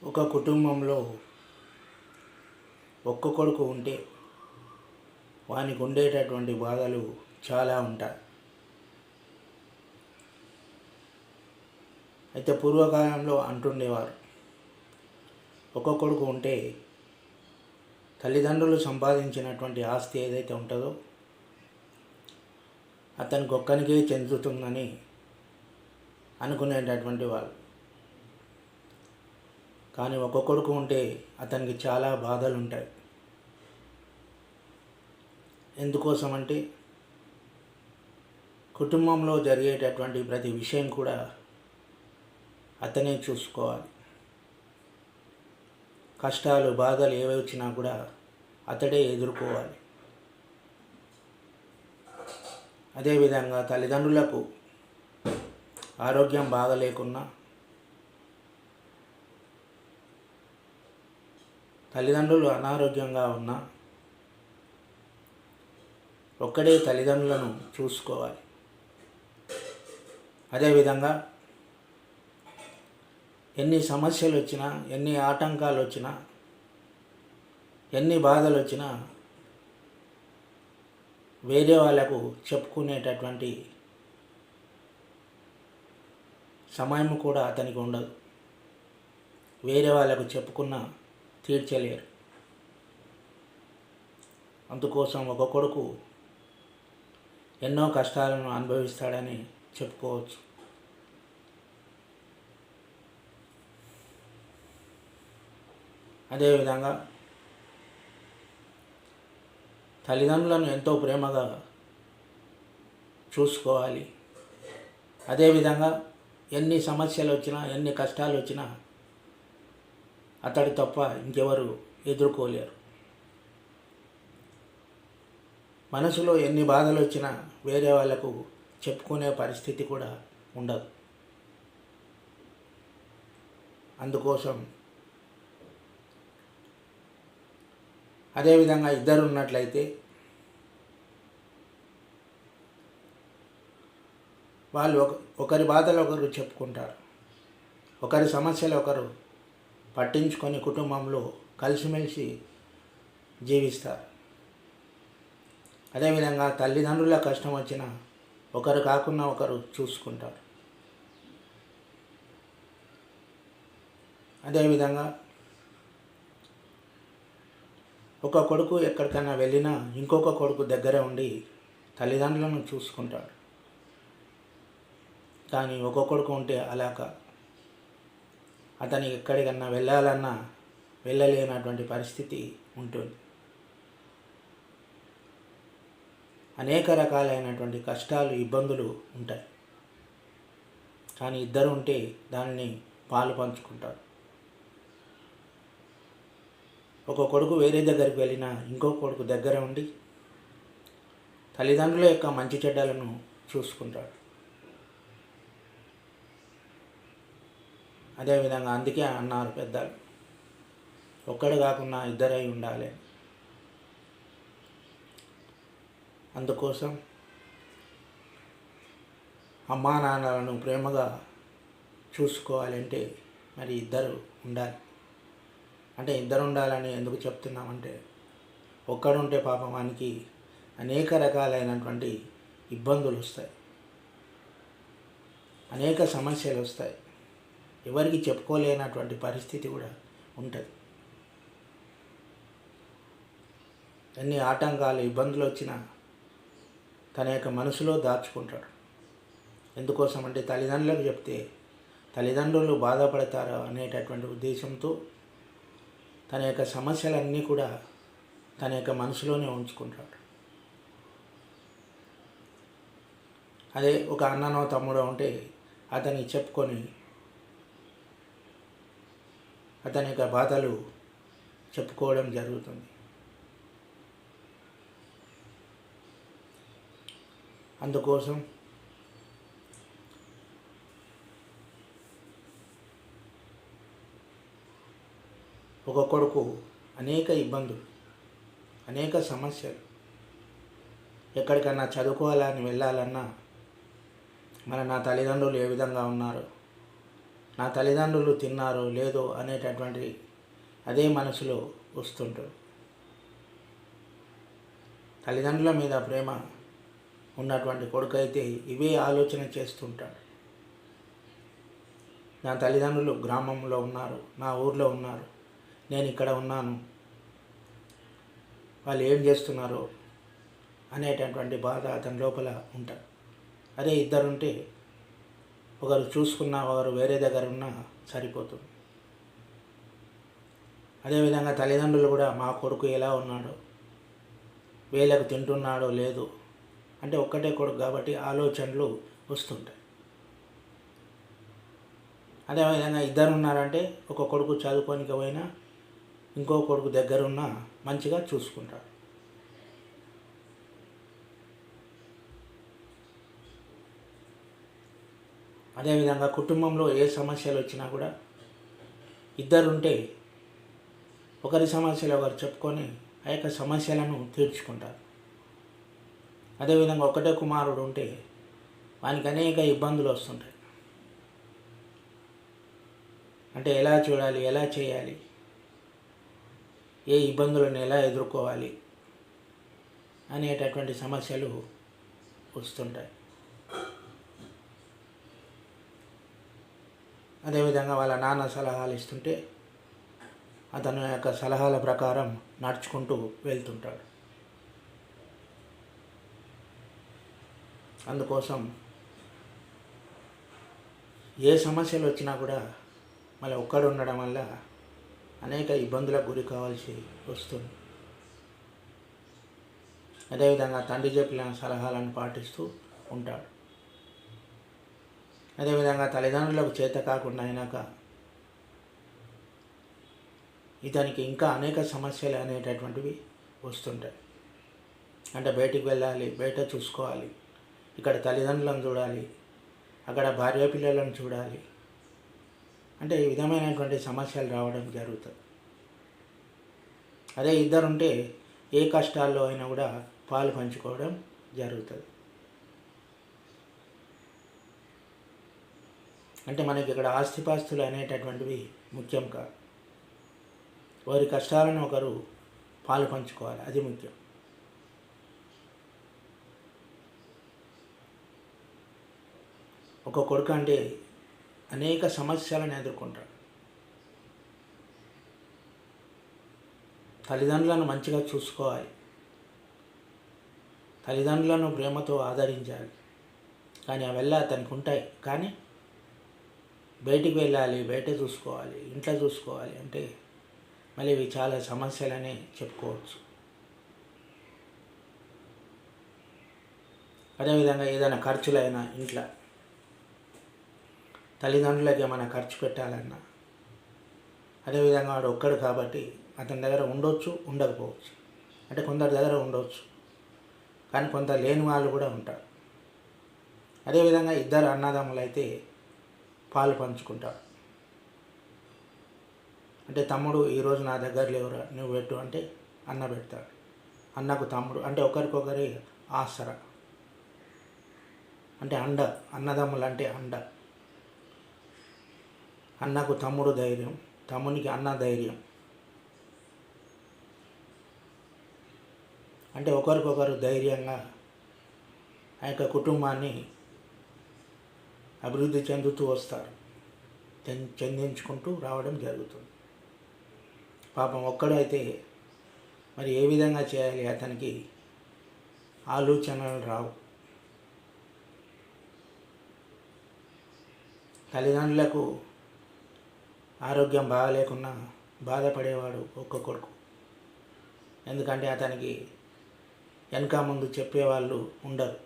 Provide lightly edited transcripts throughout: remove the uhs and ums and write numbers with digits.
ఒక కుటుంబంలో ఒక్క కొడుకు ఉంటే వానికి ఉండేటటువంటి బాధలు చాలా ఉంటాయి. అయితే పూర్వకాలంలో అంటుండేవారు, ఒక్క కొడుకు ఉంటే తల్లిదండ్రులు సంపాదించినటువంటి ఆస్తి ఏదైతే ఉంటుందో అతనికి ఒక్కనికే చెందుతుందని అనుకునేటటువంటి వాళ్ళు. కానీ ఒక్క కొడుకు ఉంటే అతనికి చాలా బాధలు ఉంటాయి. ఎందుకోసం అంటే కుటుంబంలో జరిగేటటువంటి ప్రతి విషయం కూడా అతనే చూసుకోవాలి. కష్టాలు బాధలు ఏవి వచ్చినా కూడా అతడే ఎదుర్కోవాలి. అదేవిధంగా తల్లిదండ్రులకు ఆరోగ్యం బాగలేకున్నా, తల్లిదండ్రులు అనారోగ్యంగా ఉన్నా ఒక్కడే తల్లిదండ్రులను చూసుకోవాలి. అదేవిధంగా ఎన్ని సమస్యలు వచ్చినా, ఎన్ని ఆటంకాలు వచ్చినా, ఎన్ని బాధలు వచ్చినా వేరే వాళ్ళకు చెప్పుకునేటటువంటి సమయం కూడా అతనికి ఉండదు. వేరే వాళ్ళకు చెప్పుకున్న తీర్చలేరు. అందుకోసం ఒక కొడుకు ఎన్నో కష్టాలను అనుభవిస్తాడని చెప్పుకోవచ్చు. అదేవిధంగా తల్లిదండ్రులను ఎంతో ప్రేమగా చూసుకోవాలి. అదేవిధంగా ఎన్ని సమస్యలు వచ్చినా, ఎన్ని కష్టాలు వచ్చినా అతడు తప్ప ఇంకెవరు ఎదుర్కోలేరు. మనసులో ఎన్ని బాధలు వచ్చినా వేరే వాళ్ళకు చెప్పుకునే పరిస్థితి కూడా ఉండదు. అందుకోసం అదేవిధంగా ఇద్దరు ఉన్నట్లయితే వాళ్ళు ఒకరి బాధలు ఒకరు చెప్పుకుంటారు, ఒకరి సమస్యలు ఒకరు పట్టించుకొని కుటుంబంలో కలిసిమెలిసి జీవిస్తారు. అదేవిధంగా తల్లిదండ్రుల కష్టం వచ్చినా ఒకరు కాకుండా ఒకరు చూసుకుంటారు. అదేవిధంగా ఒక కొడుకు ఎక్కడికైనా వెళ్ళినా ఇంకొక కొడుకు దగ్గర ఉండి తల్లిదండ్రులను చూసుకుంటాడు. కానీ ఒక కొడుకు ఉంటే అలా కాదు. అతని ఎక్కడికన్నా వెళ్ళాలన్నా వెళ్ళలేనటువంటి పరిస్థితి ఉంటుంది. అనేక రకాలైనటువంటి కష్టాలు, ఇబ్బందులు ఉంటాయి. కానీ ఇద్దరు ఉంటే దానిని పాలు పంచుకుంటారు. ఒక కొడుకు వేరే దగ్గరికి వెళ్ళినా ఇంకో కొడుకు దగ్గర ఉండి తల్లిదండ్రుల యొక్క మంచి చెడ్డలను చూసుకుంటాడు. అదేవిధంగా అందుకే అన్నారు పెద్దలు, ఒక్కడు కాకుండా ఇద్దరై ఉండాలి. అందుకోసం అమ్మా నాన్నలను ప్రేమగా చూసుకోవాలంటే మరి ఇద్దరు ఉండాలి. అంటే ఇద్దరు ఉండాలని ఎందుకు చెప్తున్నామంటే, ఒక్కడుంటే పాపం వానికి అనేక రకాలైనటువంటి ఇబ్బందులు వస్తాయి, అనేక సమస్యలు వస్తాయి, ఎవరికి చెప్పుకోలేనటువంటి పరిస్థితి కూడా ఉంటుంది. ఎన్ని ఆటంకాలు, ఇబ్బందులు వచ్చినా తన యొక్క మనసులో దాచుకుంటాడు. ఎందుకోసం అంటే తల్లిదండ్రులకు చెప్తే తల్లిదండ్రులు బాధపడతారు అనేటటువంటి ఉద్దేశంతో తన యొక్క సమస్యలన్నీ కూడా తన యొక్క మనసులోనే ఉంచుకుంటాడు. అదే ఒక అన్ననో తమ్ముడో ఉంటే అతనికి చెప్పుకొని అతని యొక్క బాధలు చెప్పుకోవడం జరుగుతుంది. అందుకోసం ఒక కొడుకు అనేక ఇబ్బందులు, అనేక సమస్యలు, ఎక్కడికన్నా చదువుకోవాలని వెళ్ళాలన్నా నా తల్లిదండ్రులు ఏ విధంగా ఉన్నారు, నా తల్లిదండ్రులు తిన్నారో లేదో అనేటటువంటి అదే మనసులో వస్తుంటారు. తల్లిదండ్రుల మీద ప్రేమ ఉన్నటువంటి కొడుకు అయితే ఇవే ఆలోచన చేస్తుంటాడు. నా తల్లిదండ్రులు గ్రామంలో ఉన్నారు, నా ఊర్లో ఉన్నారు, నేను ఇక్కడ ఉన్నాను, వాళ్ళు ఏం చేస్తున్నారో అనేటటువంటి బాధ అతని లోపల ఉంటుంది. అదే ఇద్దరుంటే ఒకరు చూసుకున్నా ఒకరు వేరే దగ్గర ఉన్నా సరిపోతుంది. అదేవిధంగా తల్లిదండ్రులు కూడా మా కొడుకు ఎలా ఉన్నాడో, వేలకు తింటున్నాడో లేదో అంటే ఒక్కటే కొడుకు కాబట్టి ఆలోచనలు వస్తుంటాయి. అదేవిధంగా ఇద్దరు ఉన్నారంటే ఒక కొడుకు చదువుకోనికి పోయినా ఇంకో కొడుకు దగ్గరున్న మంచిగా చూసుకుంటారు. అదేవిధంగా కుటుంబంలో ఏ సమస్యలు వచ్చినా కూడా ఇద్దరుంటే ఒకరి సమస్యలు ఒకరు చెప్పుకొని ఆ యొక్క సమస్యలను తీర్చుకుంటారు. అదేవిధంగా ఒకటే కుమారుడు ఉంటే వానికి అనేక ఇబ్బందులు వస్తుంటాయి. అంటే ఎలా చూడాలి, ఎలా చేయాలి, ఏ ఇబ్బందులను ఎలా ఎదుర్కోవాలి అనేటటువంటి సమస్యలు వస్తుంటాయి. అదేవిధంగా వాళ్ళ నాన్న సలహాలు ఇస్తుంటే అతని యొక్క సలహాల ప్రకారం నడుచుకుంటూ వెళ్తుంటాడు. అందుకోసం ఏ సమస్యలు వచ్చినా కూడా మళ్ళీ ఒక్కడు ఉండడం వల్ల అనేక ఇబ్బందులకు గురి కావాల్సి వస్తుంది. అదేవిధంగా తండ్రి చెప్పిన సలహాలను పాటిస్తూ ఉంటాడు. అదేవిధంగా తల్లిదండ్రులకు చేత కాకుండా అయినాక ఇతనికి ఇంకా అనేక సమస్యలు అనేటటువంటివి వస్తుంటాయి. అంటే బయటికి వెళ్ళాలి, బయట చూసుకోవాలి, ఇక్కడ తల్లిదండ్రులను చూడాలి, అక్కడ భార్య పిల్లలను చూడాలి, అంటే ఈ విధమైనటువంటి సమస్యలు రావడం జరుగుతుంది. అదే ఇద్దరుంటే ఏ కష్టాల్లో అయినా కూడా పాలు పంచుకోవడం జరుగుతుంది. అంటే మనకి ఇక్కడ ఆస్తిపాస్తులు అనేటటువంటివి ముఖ్యం కాదు. వారి కష్టాలను ఒకరు పాలు పంచుకోవాలి, అది ముఖ్యం. ఒక కొడుకు అంటే అనేక సమస్యలను ఎదుర్కొంటాడు. తల్లిదండ్రులను మంచిగా చూసుకోవాలి, తల్లిదండ్రులను ప్రేమతో ఆదరించాలి. కానీ అవెల్లా అతనికి ఉంటాయి. కానీ బయటికి వెళ్ళాలి, బయట చూసుకోవాలి, ఇంట్లో చూసుకోవాలి అంటే మళ్ళీ ఇవి చాలా సమస్యలనే చెప్పుకోవచ్చు. అదేవిధంగా ఏదైనా ఖర్చులైనా ఇంట్లో తల్లిదండ్రులకి ఏమైనా ఖర్చు పెట్టాలన్నా, అదేవిధంగా వాడు ఒక్కడు కాబట్టి అతని దగ్గర ఉండొచ్చు, ఉండకపోవచ్చు. అంటే కొందరి దగ్గర ఉండవచ్చు, కానీ కొంత లేని వాళ్ళు కూడా ఉంటారు. అదేవిధంగా ఇద్దరు అన్నదమ్ములు అయితే పాలు పంచుకుంటారు. అంటే తమ్ముడు ఈరోజు నా దగ్గర లేవురా నువ్వు పెట్టు అంటే అన్న పెడతాడు. అన్నకు తమ్ముడు అంటే ఒకరికొకరి ఆసరా, అంటే అండ. అన్నదమ్ములు అంటే అండ. అన్నకు తమ్ముడు ధైర్యం, తమ్మునికి అన్న ధైర్యం. అంటే ఒకరికొకరు ధైర్యంగా ఆ యొక్క కుటుంబాన్ని అభివృద్ధి చెందుతూ వస్తారు, చెందించుకుంటూ రావడం జరుగుతుంది. పాపం ఒక్కడైతే మరి ఏ విధంగా చేయాలి, అతనికి ఆలోచనలు రావు. తల్లిదండ్రులకు ఆరోగ్యం బాగాలేకున్నా బాధపడేవాడు ఒక్క కొడుకు. ఎందుకంటే అతనికి వెనక ముందు చెప్పేవాళ్ళు ఉండరు.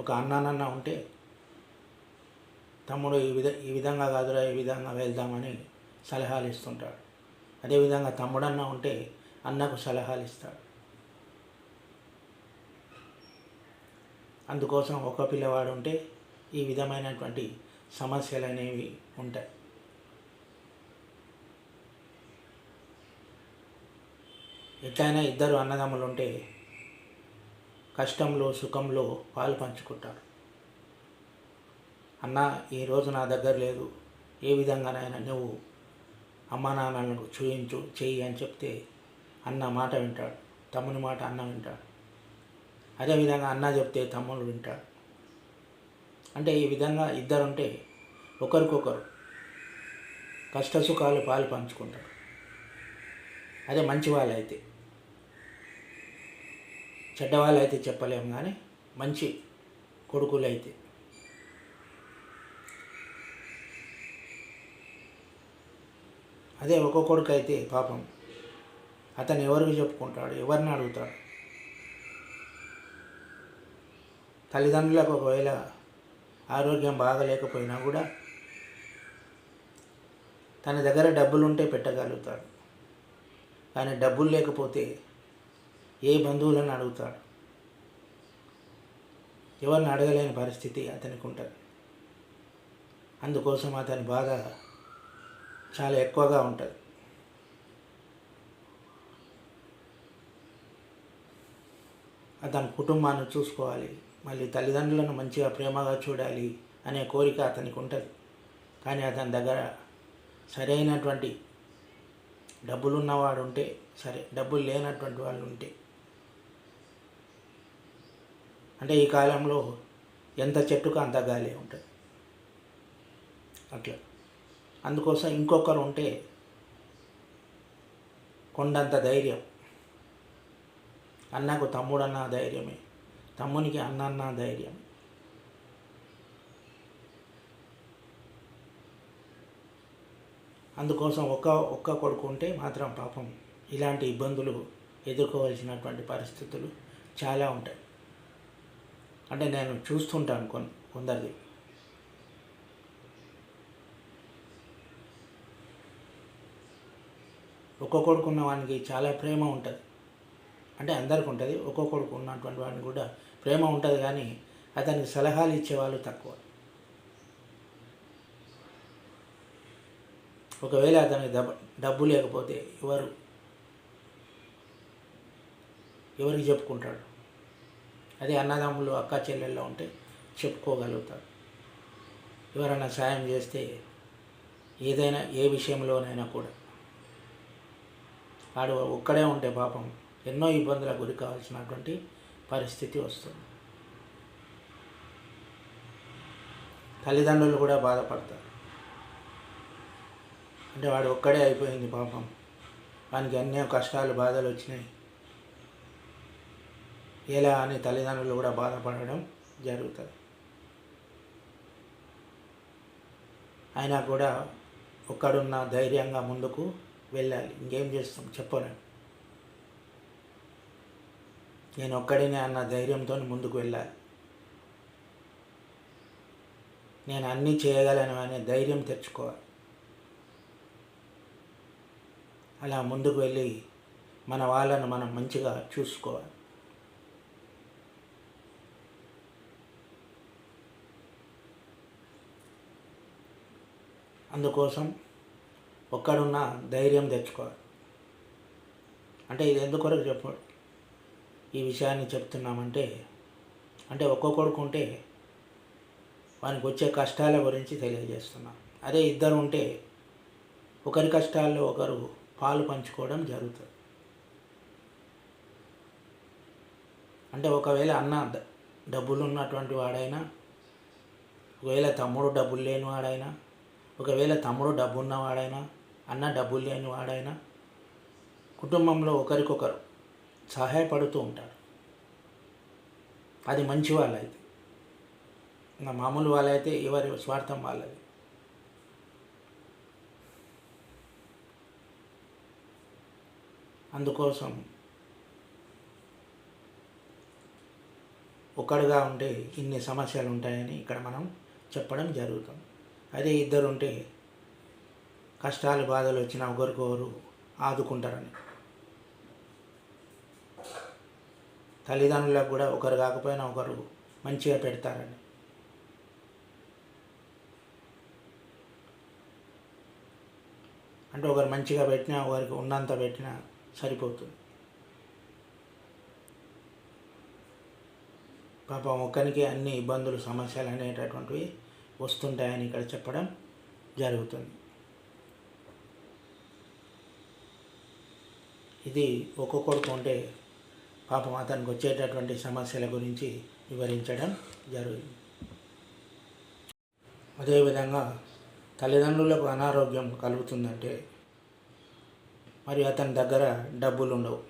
ఒక అన్నానన్న ఉంటే తమ్ముడు ఈ విధంగా కాదురా, ఈ విధంగా వెళ్దామని సలహాలు ఇస్తుంటాడు. అదేవిధంగా తమ్ముడన్న ఉంటే అన్నకు సలహాలు ఇస్తాడు. అందుకోసం ఒక పిల్లవాడు ఉంటే ఈ విధమైనటువంటి సమస్యలు అనేవి ఉంటాయి. ఎట్లయినా ఇద్దరు అన్నదమ్ములు ఉంటే కష్టంలో సుఖంలో పాలు పంచుకుంటారు. అన్న ఈరోజు నా దగ్గర లేదు, ఏ విధంగానైనా నువ్వు అమ్మా నాన్నలకు చూయించు చెయ్యి అని చెప్తే అన్న మాట వింటాడు, తమ్ముని మాట అన్న వింటాడు. అదేవిధంగా అన్న చెప్తే తమ్ముడు వింటాడు. అంటే ఈ విధంగా ఇద్దరుంటే ఒకరికొకరు కష్టసుఖాలు పాలు పంచుకుంటారు. అదే మంచి వాళ్ళైతే. చెడ్డవాళ్ళైతే చెప్పలేము, కానీ మంచి కొడుకులైతే. అదే ఒక కొడుకు అయితే పాపం అతను ఎవరికి చెప్పుకుంటాడు, ఎవరిని అడుగుతాడు? తల్లిదండ్రులకు ఒకవేళ ఆరోగ్యం బాగలేకపోయినా కూడా తన దగ్గర డబ్బులు ఉంటే పెట్టగలుగుతాడు, కానీ డబ్బులు లేకపోతే ఏ బంధువులను అడుగుతాడు? ఎవరిని అడగలేని పరిస్థితి అతనికి ఉంటుంది. అందుకోసం అతని బాధ చాలా ఎక్కువగా ఉంటుంది. అతని కుటుంబాన్ని చూసుకోవాలి, మళ్ళీ తల్లిదండ్రులను మంచిగా ప్రేమగా చూడాలి అనే కోరిక అతనికి ఉంటుంది. కానీ అతని దగ్గర సరైనటువంటి డబ్బులు ఉన్నవాడు ఉంటే సరే, డబ్బులు లేనటువంటి వాళ్ళు ఉంటే, అంటే ఈ కాలంలో ఎంత చెట్టుకు అంత గాలి ఉంటుంది అట్లా. అందుకోసం ఇంకొకరు ఉంటే కొండంత ధైర్యం. అన్నకు తమ్ముడన్న ధైర్యమే, తమ్మునికి అన్న ధైర్యం. అందుకోసం ఒక్క కొడుకు ఉంటే మాత్రం పాపం ఇలాంటి ఇబ్బందులు ఎదుర్కోవాల్సినటువంటి పరిస్థితులు చాలా ఉంటాయి. అంటే నేను చూస్తుంటాను కొందరిది. ఒక్క కొడుకు ఉన్న వానికి చాలా ప్రేమ ఉంటుంది. అంటే అందరికీ ఉంటుంది, ఒక్క కొడుకు ఉన్నటువంటి వాడిని కూడా ప్రేమ ఉంటుంది, కానీ అతనికి సలహాలు ఇచ్చేవాళ్ళు తక్కువ. ఒకవేళ అతనికి డబ్బు లేకపోతే ఎవరికి చెప్పుకుంటాడు? అదే అన్నదమ్ములు అక్క చెల్లెల్లో ఉంటే చెప్పుకోగలుగుతాడు. ఎవరైనా సాయం చేస్తే ఏదైనా ఏ విషయంలోనైనా కూడా. వాడు ఒక్కడే ఉంటే పాపం ఎన్నో ఇబ్బందులకు గురి కావాల్సినటువంటి పరిస్థితి వస్తుంది. తల్లిదండ్రులు కూడా బాధపడతారు. అంటే వాడు ఒక్కడే అయిపోయింది పాపం, వానికి ఎన్నో కష్టాలు బాధలు వచ్చినాయి ఎలా అని తల్లిదండ్రులు కూడా బాధపడడం జరుగుతుంది. అయినా కూడా ఒక్కడున్న ధైర్యంగా ముందుకు వెళ్ళాలి. ఇంకేం చేస్తాం చెప్పను. నేను ఒక్కడినే అన్న ధైర్యంతో ముందుకు వెళ్ళాలి. నేను అన్నీ చేయగలను అనే ధైర్యం తెచ్చుకోవాలి. అలా ముందుకు వెళ్ళి మన వాళ్ళను మనం మంచిగా చూసుకోవాలి. అందుకోసం ఒక్కడున్న ధైర్యం తెచ్చుకోవాలి. అంటే ఇది ఎందుకొరకు ఈ విషయాన్ని చెప్తున్నామంటే, అంటే ఒక్కొక్కడికి ఉంటే వానికి వచ్చే కష్టాల గురించి తెలియజేస్తున్నాం. అదే ఇద్దరు ఉంటే ఒకరి కష్టాల్లో ఒకరు పాలు పంచుకోవడం జరుగుతుంది. అంటే ఒకవేళ అన్న డబ్బులు ఉన్నటువంటి వాడైనా, ఒకవేళ తమ్ముడు డబ్బులు లేని వాడైనా, ఒకవేళ తమ్ముడు డబ్బు ఉన్నవాడైనా, అన్న డబ్బులు లేని వాడైనా, కుటుంబంలో ఒకరికొకరు సహాయపడుతూ ఉంటారు. అది మంచి వాళ్ళైతే. ఇంకా మామూలు వాళ్ళైతే ఎవరి స్వార్థం వాళ్ళది. అందుకోసం ఒక్కడుగా ఉంటే ఇన్ని సమస్యలు ఉంటాయని ఇక్కడ మనం చెప్పడం జరుగుతుంది. అదే ఇద్దరు ఉంటే కష్టాలు బాధలు వచ్చినా ఒకరికొకరు ఆదుకుంటారని. తల్లిదండ్రులకు కూడా ఒకరు కాకపోయినా ఒకరు మంచిగా పెడతారని. అంటే ఒకరు మంచిగా పెట్టినా, ఒకరికి ఉన్నంత పెట్టినా సరిపోతుంది. పాపం ఒక్కరికి అన్ని ఇబ్బందులు సమస్యలు అనేటటువంటివి వస్తుంటాయని ఇక్కడ చెప్పడం జరుగుతుంది. ఇది ఒక్కొక్కడికి ఉంటే పాపం అతనికి వచ్చేటటువంటి సమస్యల గురించి వివరించడం జరుగుతుంది. అదేవిధంగా తల్లిదండ్రులకు అనారోగ్యం కలుగుతుందంటే మరి అతని దగ్గర డబ్బులు ఉండవు.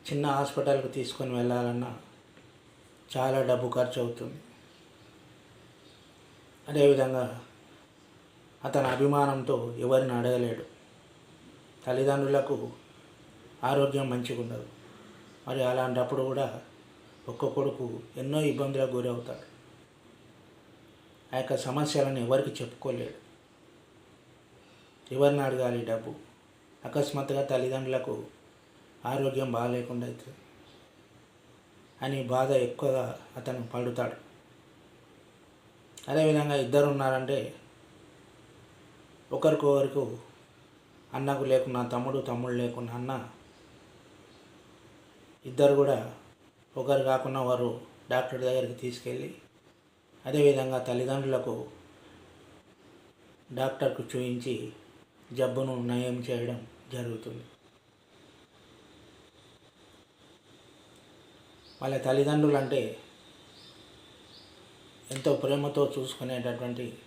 చిన్న హాస్పిటల్కి తీసుకొని వెళ్ళాలన్నా చాలా డబ్బు ఖర్చు అవుతుంది. అదేవిధంగా అతని అభిమానంతో ఎవరిని అడగలేడు. తల్లిదండ్రులకు ఆరోగ్యం మంచిగా ఉండదు. మరి అలాంటప్పుడు కూడా ఒక్కొక్కడుకు ఎన్నో ఇబ్బందులకు గురవుతాడు. ఆ యొక్క సమస్యలను ఎవరికి చెప్పుకోలేడు. ఎవరిని అడగాలి డబ్బు? అకస్మాత్తుగా తల్లిదండ్రులకు ఆరోగ్యం బాగాలేకుండా అవుతుంది అని బాధ ఎక్కువగా అతను పడుతాడు. అదేవిధంగా ఇద్దరు ఉన్నారంటే ఒకరికొకరికి అన్నకు లేకున్నా తమ్ముడు, తమ్ముడు లేకున్నా అన్న, ఇద్దరు కూడా ఒకరు కాకుండా వారు డాక్టర్ దగ్గరికి తీసుకెళ్ళి అదేవిధంగా తల్లిదండ్రులకు డాక్టర్కు చూపించి జబ్బును నయం చేయడం జరుగుతుంది. వాళ్ళ తల్లిదండ్రులు అంటే ఎంతో ప్రేమతో చూసుకునేటటువంటి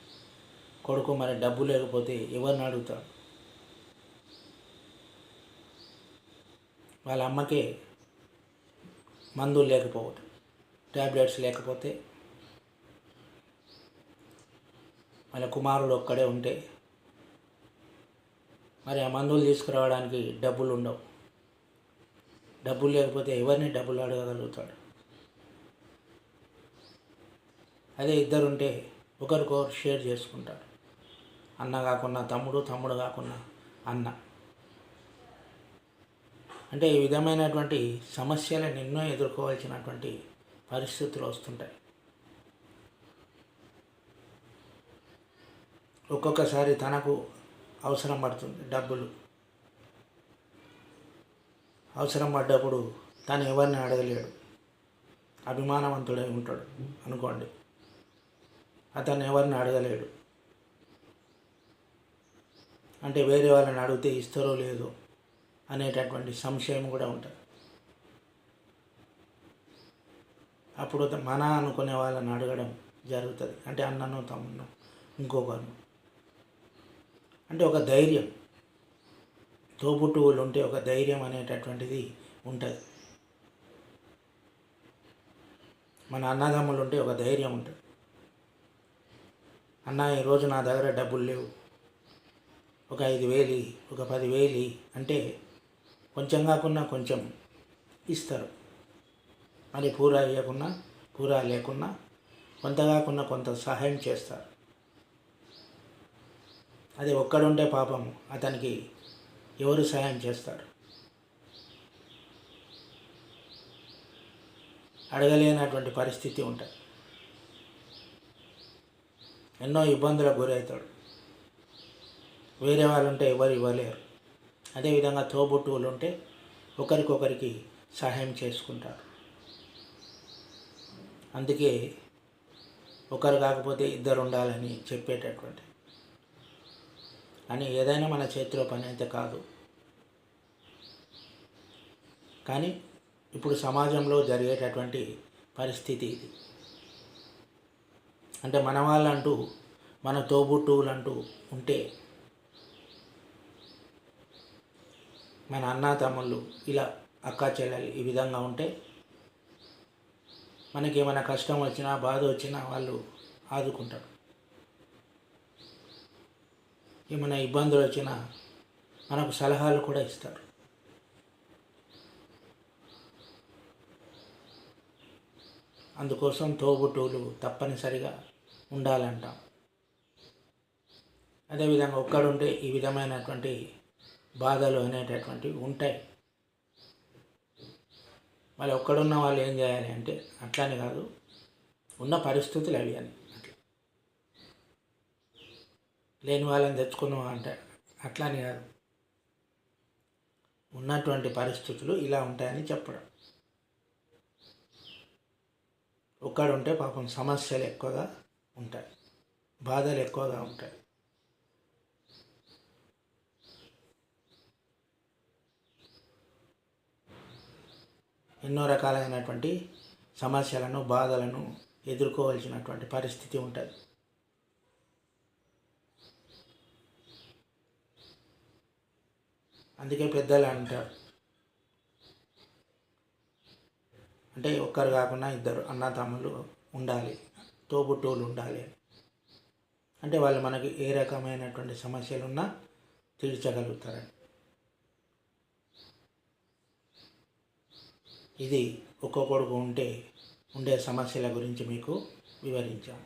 కొడుకు మరి డబ్బు లేకపోతే ఎవరిని అడుగుతాడు? వాళ్ళ అమ్మకే మందులు లేకపోవటం, ట్యాబ్లెట్స్ లేకపోతే, వాళ్ళ కుమారుడు ఒక్కడే ఉంటే మరి ఆ మందులు తీసుకురావడానికి డబ్బులు ఉండవు. డబ్బులు లేకపోతే ఎవరిని డబ్బులు అడగగలుగుతాడు? అదే ఇద్దరుంటే ఒకరికొకరు షేర్ చేసుకుంటారు. అన్న కాకున్నా తమ్ముడు, తమ్ముడు కాకున్నా అన్న. అంటే ఈ విధమైనటువంటి సమస్యలను ఎన్నో ఎదుర్కోవాల్సినటువంటి పరిస్థితులు వస్తుంటాయి. ఒక్కొక్కసారి తనకు అవసరం పడుతుంది డబ్బులు. అవసరం పడ్డప్పుడు తను ఎవరిని అడగలేడు. అభిమానవంతుడై ఉంటాడు అనుకోండి, అతను ఎవరిని అడగలేడు. అంటే వేరే వాళ్ళని అడిగితే ఇస్తారో లేదో అనేటటువంటి సంశయం కూడా ఉంటుంది. అప్పుడు మన అనుకునే వాళ్ళని అడగడం జరుగుతుంది. అంటే అన్నను, తమ్మును, ఇంకొకరు. అంటే ఒక ధైర్యం, తోబుట్టువులు ఉంటే ఒక ధైర్యం అనేటటువంటిది ఉంటుంది. మన అన్నదమ్ములు ఉంటే ఒక ధైర్యం ఉంటుంది. అన్న ఈరోజు నా దగ్గర డబ్బులు లేవు, ఒక 5,000, ఒక 10,000 అంటే కొంచెం కాకుండా కొంచెం ఇస్తారు. మరి పూరా ఇవ్వకున్నా, పూరా లేకున్నా కొంత కాకుండా కొంత సహాయం చేస్తారు. అది ఒక్కడుంటే పాపం అతనికి ఎవరు సహాయం చేస్తారు? అడగలేనటువంటి పరిస్థితి ఉంటుంది. ఎన్నో ఇబ్బందులకు గురవుతాడు. వేరే వాళ్ళు ఉంటే ఎవరు ఇవ్వలేరు. అదేవిధంగా తోబుట్టువులు ఉంటే ఒకరికొకరికి సహాయం చేసుకుంటారు. అందుకే ఒకరు కాకపోతే ఇద్దరు ఉండాలని చెప్పేటటువంటి. అని ఏదైనా మన చేతిలో పని అయితే కాదు. కానీ ఇప్పుడు సమాజంలో జరిగేటటువంటి పరిస్థితి ఇది. అంటే మన వాళ్ళంటూ, మన తోబుట్టువులంటూ ఉంటే, మన అన్న తమ్ముళ్ళు, ఇలా అక్క చెల్లెలు ఈ విధంగా ఉంటే మనకి ఏమైనా కష్టం వచ్చినా, బాధ వచ్చినా వాళ్ళు ఆదుకుంటారు. ఏమైనా ఇబ్బందులు వచ్చినా మనకు సలహాలు కూడా ఇస్తారు. అందుకోసం తోబుట్టువులు తప్పనిసరిగా ఉండాలంటాం. అదేవిధంగా ఒక్కడుంటే ఈ విధమైనటువంటి బాధలు అనేటటువంటివి ఉంటాయి. మళ్ళీ ఒక్కడున్న వాళ్ళు ఏం చేయాలి అంటే, అట్లానే కాదు, ఉన్న పరిస్థితులు అవి అని, అట్లా లేని వాళ్ళని తెచ్చుకున్నాం అంటే అట్లానే కాదు, ఉన్నటువంటి పరిస్థితులు ఇలా ఉంటాయని చెప్పడం. ఒక్కడుంటే పాపం సమస్యలు ఎక్కువగా ఉంటాయి. బాధలు ఎక్కువగా ఉంటాయి. ఎన్నో రకాలైనటువంటి సమస్యలను, బాధలను ఎదుర్కోవాల్సినటువంటి పరిస్థితి ఉంటుంది. అందుకే పెద్దలు అంటారు, అంటే ఒక్కరు కాకుండా ఇద్దరు అన్నదమ్ములు ఉండాలి, తోబుట్టువులు ఉండాలి. అంటే వాళ్ళు మనకి ఏ రకమైనటువంటి సమస్యలున్నా తీర్చగలుగుతారని. ఇది ఒక్కొక్కడికి ఉండే సమస్యల గురించి మీకు వివరించాను.